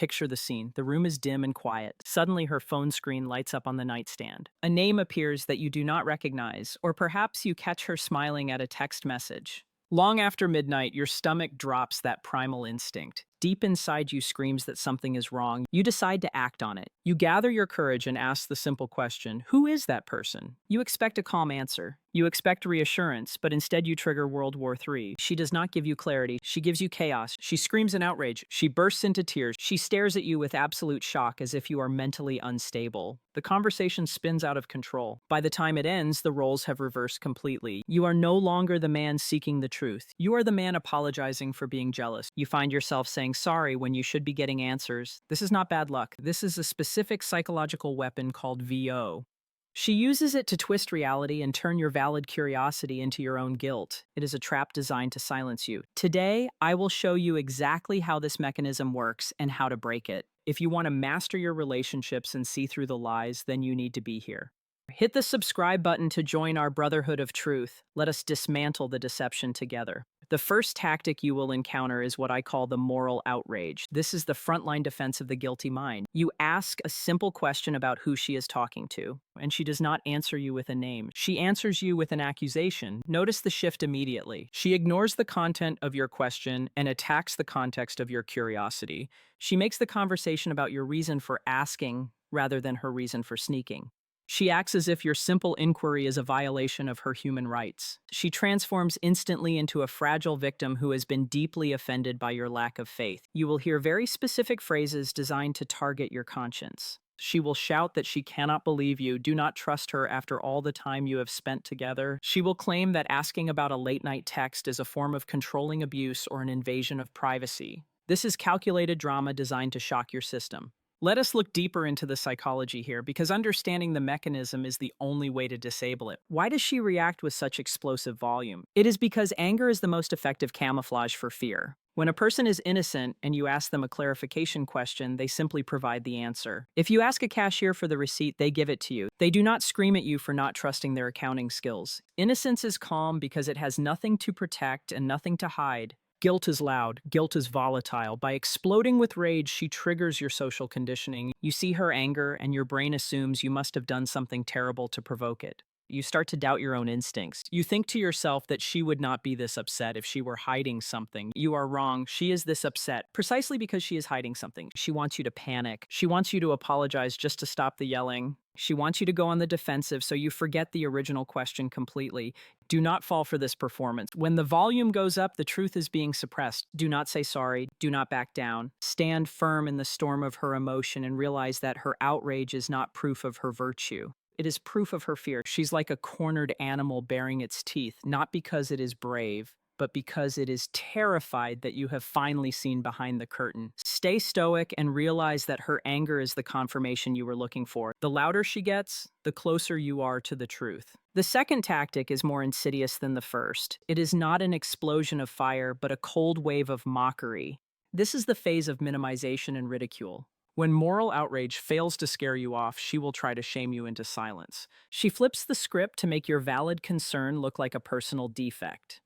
Picture the scene. The room is dim and quiet. Suddenly, her phone screen lights up on the nightstand. A name appears that you do not recognize, or perhaps you catch her smiling at a text message. Long after midnight, your stomach drops that primal instinct. Deep inside you screams that something is wrong. You decide to act on it. You gather your courage and ask the simple question, who is that person? You expect a calm answer. You expect reassurance, but instead you trigger World War III. She does not give you clarity. She gives you chaos. She screams in outrage. She bursts into tears. She stares at you with absolute shock as if you are mentally unstable. The conversation spins out of control. By the time it ends, the roles have reversed completely. You are no longer the man seeking the truth. You are the man apologizing for being jealous. You find yourself saying sorry when you should be getting answers. This is not bad luck. This is a specific psychological weapon called VO. She uses it to twist reality and turn your valid curiosity into your own guilt. It is a trap designed to silence you. Today, I will show you exactly how this mechanism works and how to break it. If you want to master your relationships and see through the lies, then you need to be here. Hit the subscribe button to join our Brotherhood of Truth. Let us dismantle the deception together. The first tactic you will encounter is what I call the moral outrage. This is the frontline defense of the guilty mind. You ask a simple question about who she is talking to, and she does not answer you with a name. She answers you with an accusation. Notice the shift immediately. She ignores the content of your question and attacks the context of your curiosity. She makes the conversation about your reason for asking rather than her reason for sneaking. She acts as if your simple inquiry is a violation of her human rights. She transforms instantly into a fragile victim who has been deeply offended by your lack of faith. You will hear very specific phrases designed to target your conscience. She will shout that she cannot believe you, do not trust her after all the time you have spent together. She will claim that asking about a late-night text is a form of controlling abuse or an invasion of privacy. This is calculated drama designed to shock your system. Let us look deeper into the psychology here, because understanding the mechanism is the only way to disable it. Why does she react with such explosive volume? It is because anger is the most effective camouflage for fear. When a person is innocent and you ask them a clarification question, they simply provide the answer. If you ask a cashier for the receipt, they give it to you. They do not scream at you for not trusting their accounting skills. Innocence is calm because it has nothing to protect and nothing to hide. Guilt is loud. Guilt is volatile. By exploding with rage, she triggers your social conditioning. You see her anger, and your brain assumes you must have done something terrible to provoke it. You start to doubt your own instincts. You think to yourself that she would not be this upset if she were hiding something. You are wrong. She is this upset precisely because she is hiding something. She wants you to panic. She wants you to apologize just to stop the yelling. She wants you to go on the defensive so you forget the original question completely. Do not fall for this performance. When the volume goes up, the truth is being suppressed. Do not say sorry. Do not back down. Stand firm in the storm of her emotion and realize that her outrage is not proof of her virtue. It is proof of her fear. She's like a cornered animal baring its teeth, not because it is brave, but because it is terrified that you have finally seen behind the curtain. Stay stoic and realize that her anger is the confirmation you were looking for. The louder she gets, the closer you are to the truth. The second tactic is more insidious than the first. It is not an explosion of fire, but a cold wave of mockery. This is the phase of minimization and ridicule. When moral outrage fails to scare you off, she will try to shame you into silence. She flips the script to make your valid concern look like a personal defect.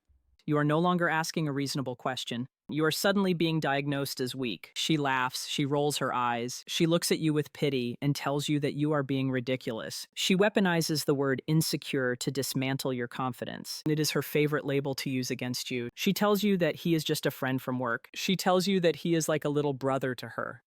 You are no longer asking a reasonable question. You are suddenly being diagnosed as weak. She laughs, she rolls her eyes, she looks at you with pity and tells you that you are being ridiculous. She weaponizes the word insecure to dismantle your confidence. It is her favorite label to use against you. She tells you that he is just a friend from work. She tells you that he is like a little brother to her.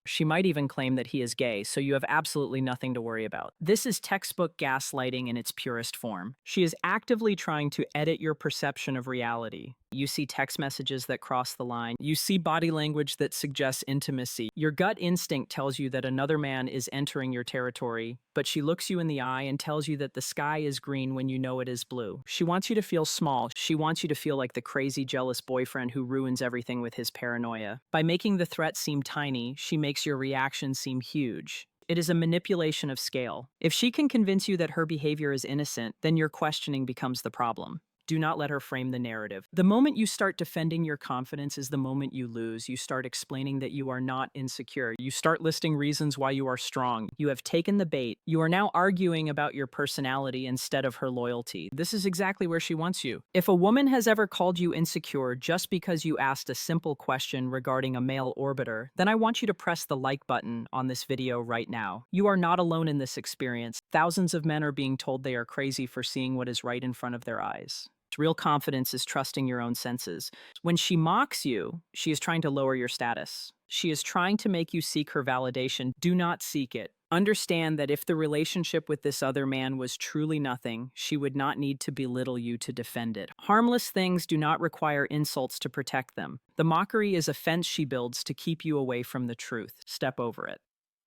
She might even claim that he is gay, so you have absolutely nothing to worry about. This is textbook gaslighting in its purest form. She is actively trying to edit your perception of reality. You see text messages that cross the line. You see body language that suggests intimacy. Your gut instinct tells you that another man is entering your territory, but she looks you in the eye and tells you that the sky is green when you know it is blue. She wants you to feel small. She wants you to feel like the crazy, jealous boyfriend who ruins everything with his paranoia. By making the threat seem tiny, she makes your reaction seem huge. It is a manipulation of scale. If she can convince you that her behavior is innocent, then your questioning becomes the problem. Do not let her frame the narrative. The moment you start defending your confidence is the moment you lose. You start explaining that you are not insecure. You start listing reasons why you are strong. You have taken the bait. You are now arguing about your personality instead of her loyalty. This is exactly where she wants you. If a woman has ever called you insecure just because you asked a simple question regarding a male orbiter, then I want you to press the like button on this video right now. You are not alone in this experience. Thousands of men are being told they are crazy for seeing what is right in front of their eyes. Real confidence is trusting your own senses. When she mocks you, she is trying to lower your status. She is trying to make you seek her validation. Do not seek it. Understand that if the relationship with this other man was truly nothing, she would not need to belittle you to defend it. Harmless things do not require insults to protect them. The mockery is a fence she builds to keep you away from the truth. Step over it.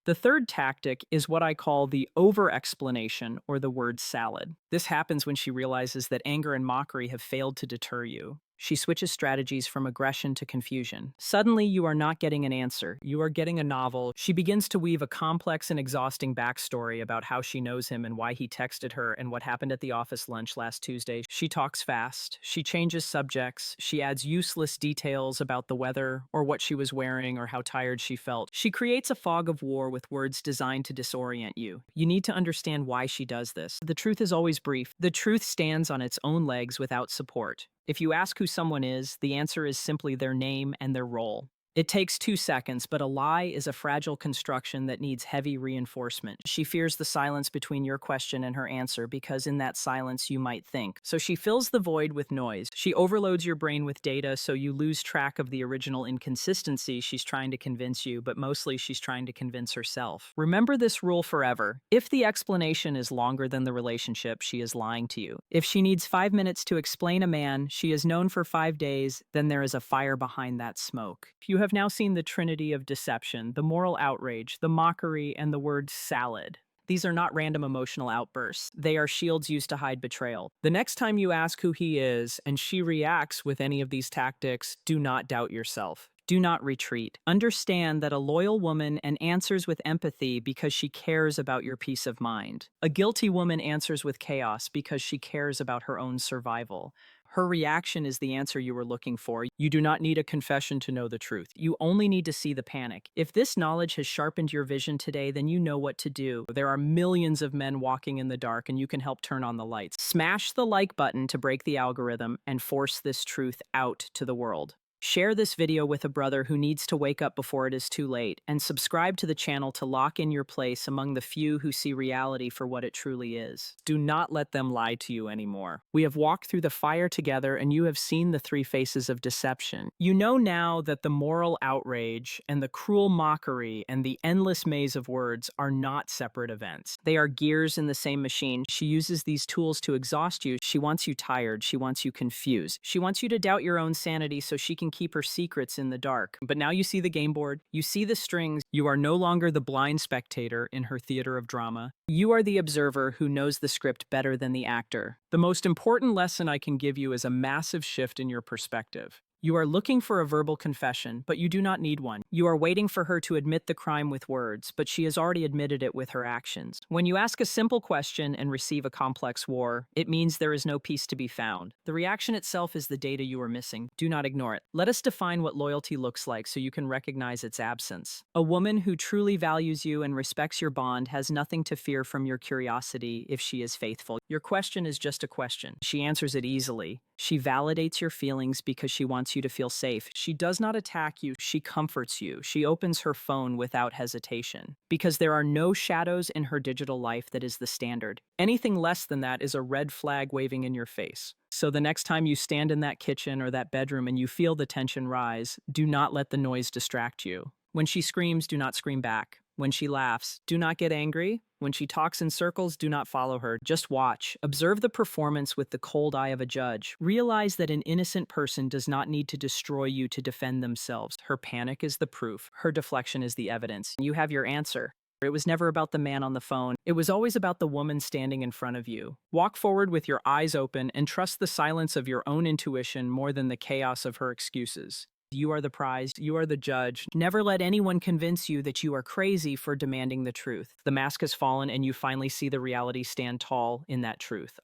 The third tactic is what I call the over-explanation, or the word salad. This happens when she realizes that anger and mockery have failed to deter you. She switches strategies from aggression to confusion. Suddenly, you are not getting an answer. You are getting a novel. She begins to weave a complex and exhausting backstory about how she knows him and why he texted her and what happened at the office lunch last Tuesday. She talks fast. She changes subjects. She adds useless details about the weather or what she was wearing or how tired she felt. She creates a fog of war with words designed to disorient you. You need to understand why she does this. The truth is always brief. The truth stands on its own legs without support. If you ask who someone is, the answer is simply their name and their role. It takes 2 seconds, but a lie is a fragile construction that needs heavy reinforcement. She fears the silence between your question and her answer because in that silence you might think. So she fills the void with noise. She overloads your brain with data so you lose track of the original inconsistency she's trying to convince you, but mostly she's trying to convince herself. Remember this rule forever. If the explanation is longer than the relationship, she is lying to you. If she needs 5 minutes to explain a man she is known for 5 days, then there is a fire behind that smoke. You have now seen the trinity of deception, the moral outrage, the mockery, and the word salad. These are not random emotional outbursts. They are shields used to hide betrayal. The next time you ask who he is and she reacts with any of these tactics, do not doubt yourself. Do not retreat. Understand that a loyal woman answers with empathy because she cares about your peace of mind. A guilty woman answers with chaos because she cares about her own survival. Her reaction is the answer you were looking for. You do not need a confession to know the truth. You only need to see the panic. If this knowledge has sharpened your vision today, then you know what to do. There are millions of men walking in the dark, and you can help turn on the lights. Smash the like button to break the algorithm and force this truth out to the world. Share this video with a brother who needs to wake up before it is too late, and subscribe to the channel to lock in your place among the few who see reality for what it truly is. Do not let them lie to you anymore. We have walked through the fire together, and you have seen the 3 faces of deception. You know now that the moral outrage and the cruel mockery and the endless maze of words are not separate events. They are gears in the same machine. She uses these tools to exhaust you. She wants you tired. She wants you confused. She wants you to doubt your own sanity so she can keep her secrets in the dark. But now you see the game board, you see the strings, you are no longer the blind spectator in her theater of drama. You are the observer who knows the script better than the actor. The most important lesson I can give you is a massive shift in your perspective. You are looking for a verbal confession, but you do not need one. You are waiting for her to admit the crime with words, but she has already admitted it with her actions. When you ask a simple question and receive a complex war, it means there is no peace to be found. The reaction itself is the data you are missing. Do not ignore it. Let us define what loyalty looks like so you can recognize its absence. A woman who truly values you and respects your bond has nothing to fear from your curiosity if she is faithful. Your question is just a question. She answers it easily. She validates your feelings because she wants you to feel safe. She does not attack you, she comforts you. She opens her phone without hesitation. Because there are no shadows in her digital life that is the standard. Anything less than that is a red flag waving in your face. So the next time you stand in that kitchen or that bedroom and you feel the tension rise, do not let the noise distract you. When she screams, do not scream back. When she laughs, do not get angry. When she talks in circles, do not follow her. Just watch. Observe the performance with the cold eye of a judge. Realize that an innocent person does not need to destroy you to defend themselves. Her panic is the proof. Her deflection is the evidence. You have your answer. It was never about the man on the phone. It was always about the woman standing in front of you. Walk forward with your eyes open and trust the silence of your own intuition more than the chaos of her excuses. You are the prize, you are the judge. Never let anyone convince you that you are crazy for demanding the truth. The mask has fallen and you finally see the reality stand tall in that truth.